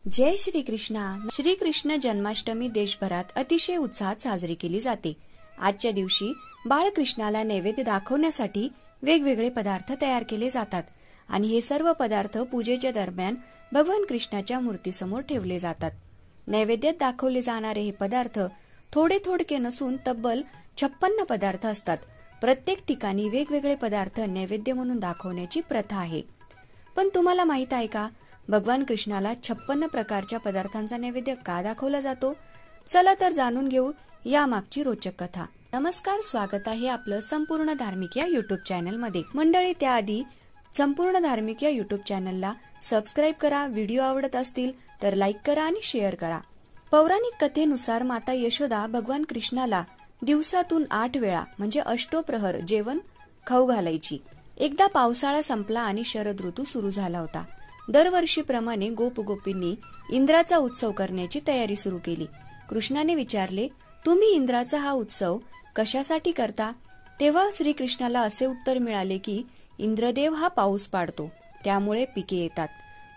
जय श्री कृष्णा। श्रीकृष्ण जन्माष्टमी देशभरात अतिशय उत्साहात साजरी केली जाते। आजच्या दिवशी बाळकृष्णाला नैवेद्य दाखवण्यासाठी वेगवेगळे पदार्थ तयार केले जातात आणि हे सर्व पदार्थ पूजेच्या दरम्यान भगवान कृष्णाच्या मूर्तीसमोर ठेवले जातात। नैवेद्यात दाखवले जाणारे हे पदार्थ थोडे थोडके नसून तब्बल 56 पदार्थ असतात। प्रत्येक ठिकाणी वेगवेगळे पदार्थ नैवेद्य म्हणून दाखवण्याची प्रथा आहे। पण तुम्हाला माहित आहे का, भगवान कृष्णाला 56 प्रकारच्या पदार्थांचा नैवेद्य का दाखवला जातो? चला तर जाणून घेऊ या मागची रोचक कथा। नमस्कार, स्वागत आहे आपलं संपूर्ण धार्मिक या युट्यूब चॅनल मध्ये। मंडळी, त्याआधी संपूर्ण धार्मिक या युट्यूब चॅनलला सबस्क्राईब करा। व्हिडिओ आवडत असतील तर लाईक करा आणि शेअर करा। पौराणिक कथेनुसार माता यशोदा भगवान कृष्णाला दिवसातून 8 वेळा म्हणजे अष्टोप्रहर जेवण खाऊ घालायची। एकदा पावसाळा संपला आणि शरद ऋतू सुरू झाला होता। दरवर्षीप्रमाणे गोपगोपींनी इंद्राचा उत्सव करण्याची तयारी सुरू केली। कृष्णाने विचारले, तुम्ही इंद्राचा हा उत्सव कशासाठी करता? तेव्हा श्रीकृष्णाला असे उत्तर मिळाले की इंद्रदेव हा पाऊस पाडतो, त्यामुळे पिके येतात,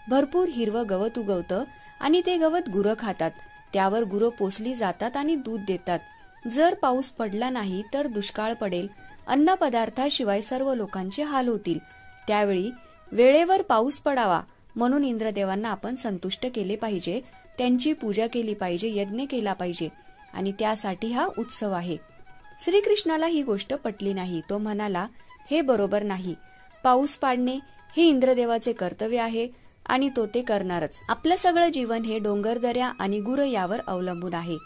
भरपूर हिरवं गवत उगवतं आणि ते गवत गुरं खातात, त्यावर गुरं पोसली जातात आणि दूध देतात। जर पाऊस पडला नाही तर दुष्काळ पडेल, अन्न पदार्थाशिवाय सर्व लोकांचे हाल होतील। त्यावेळी वेळेवर पाऊस पडावा म्हणून इंद्रदेवांना आपण संतुष्ट केले पाहिजे, त्यांची पूजा केली पाहिजे, यज्ञ केला पाहिजे आणि त्यासाठी हा उत्सव आहे। श्रीकृष्णाला ही गोष्ट पटली नाही। तो म्हणाला, हे बरोबर नाही, पाऊस पाडणे हे इंद्रदेवाचे कर्तव्य आहे आणि तो ते करणारच। आपलं सगळं जीवन हे डोंगरदऱ्या आणि गुरं यावर अवलंबून आहे।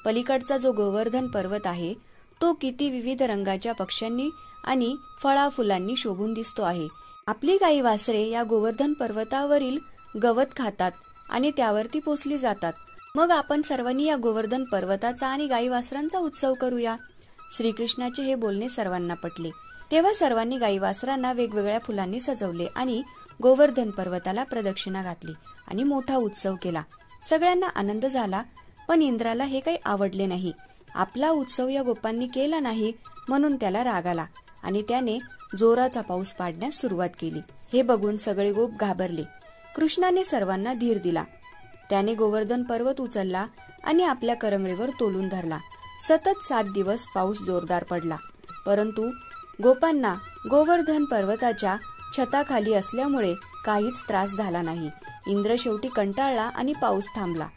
पलीकडचा जो गोवर्धन पर्वत आहे तो किती विविध रंगाच्या पक्ष्यांनी आणि फळाफुलांनी शोभून दिसतो आहे। आपली गाई वासरे या गोवर्धन पर्वतावरील गवत खातात आणि त्यावरती पोसली जातात। मग आपण सर्वांनी या गोवर्धन पर्वताचा आणि गाई वासरांचा उत्सव करूया। श्रीकृष्णाचे हे बोलणे सर्वांना पटले। तेव्हा सर्वांनी गाई वासरांना वेगवेगळ्या फुलांनी सजवले आणि गोवर्धन पर्वताला प्रदक्षिणा घातली आणि मोठा उत्सव केला। सगळ्यांना आनंद झाला, पण इंद्राला हे काही आवडले नाही। आपला उत्सव या गोपांनी केला नाही म्हणून त्याला राग आला आणि त्याने जोराचा पाऊस पाडण्यास सुरुवात केली। हे बघून सगळे गोप घाबरले। कृष्णाने सर्वांना धीर दिला। त्याने गोवर्धन पर्वत उचलला आणि आपल्या करंगळीवर तोलून धरला। सतत 7 दिवस पाऊस जोरदार पडला, परंतु गोपांना गोवर्धन पर्वताच्या छताखाली असल्यामुळे काहीच त्रास झाला नाही। इंद्र शेवटी कंटाळला आणि पाऊस थांबला।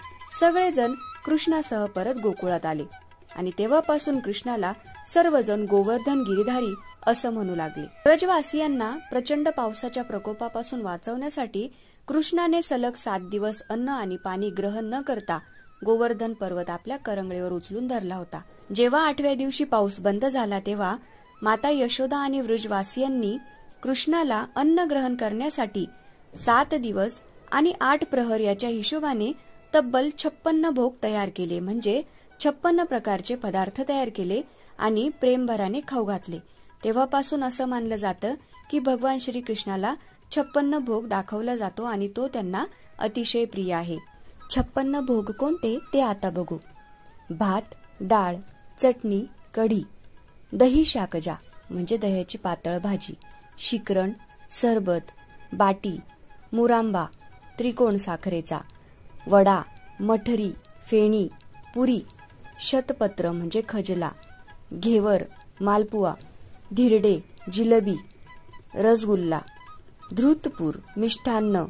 सगळेजण कृष्णासह परत गोकुळात आले आणि तेव्हापासून कृष्णाला सर्वजण गोवर्धन गिरीधारी असं म्हणू लागले। ब्रजवासियांना प्रचंड पावसाच्या प्रकोपापासून वाचवण्यासाठी कृष्णाने सलग 7 दिवस अन्न आणि पाणी ग्रहण न करता गोवर्धन पर्वत आपल्या करंगळीवर उचलून धरला होता। जेव्हा 8व्या दिवशी पाऊस बंद झाला तेव्हा माता यशोदा आणि ब्रजवासियांनी कृष्णाला अन्न ग्रहण करण्यासाठी 7 दिवस आणि 8 प्रहर याच्या हिशोबाने तब्बल 56 भोग तयार केले, म्हणजे 56 प्रकारचे पदार्थ तयार केले आणि प्रेमभराने खाऊ घातले। तेव्हापासून असं मानलं जातं की भगवान श्रीकृष्णाला 56 भोग दाखवला जातो आणि तो त्यांना अतिशय प्रिय आहे। 56 भोग कोणते ते आता बघू। भात, डाळ, चटणी, कढी, दही शाकजा म्हणजे दह्याची पातळ भाजी, शिकरण, सरबत, बाटी, मुरांबा, त्रिकोण साखरेचा, वडा, मठरी, फेणी, पुरी, शतपत्र म्हणजे खजला, घेवर, मालपुआ, धिरडे, जिलेबी, रसगुल्ला, धृतपूर, मिष्टान्न,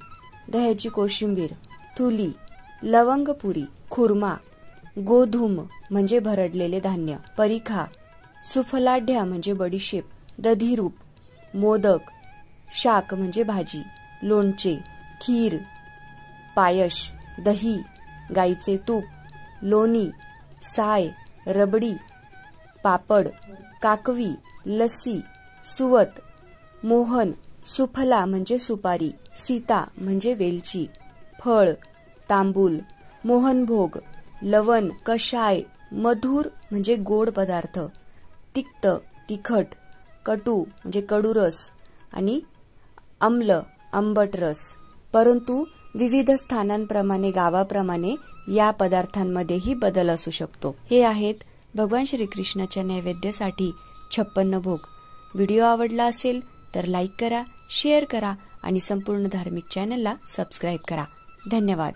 दह्याची कोशिंबीर, थुली, लवंगपुरी, खुर्मा, गोधूम म्हणजे भरडलेले धान्य, परीखा, सुफलाढ्या म्हणजे बडीशेप, दधिरूप, मोदक, शाक म्हणजे भाजी, लोणचे, खीर, पायश, दही, गाईचे तूप, लोणी, साय, रबडी, पापड, काकवी, लस्सी, सुवत, मोहन, सुफला म्हणजे सुपारी, सीता म्हणजे वेलची, फळ, तांबूल, मोहनभोग, लवण, कषाय, मधुर म्हणजे गोड पदार्थ, तिक्त, तिखट, कटू म्हणजे कडूरस आणि आम्ल, आंबट रस। परंतु विविध स्थानांप्रमाणे गावाप्रमाणे या पदार्थांमध्येही बदल असू शकतो। हे आहेत भगवान श्रीकृष्णाच्या नैवेद्यासाठी 56 भोग। व्हिडिओ आवडला असेल तर लाईक करा, शेअर करा आणि संपूर्ण धार्मिक चॅनलला सबस्क्राईब करा। धन्यवाद।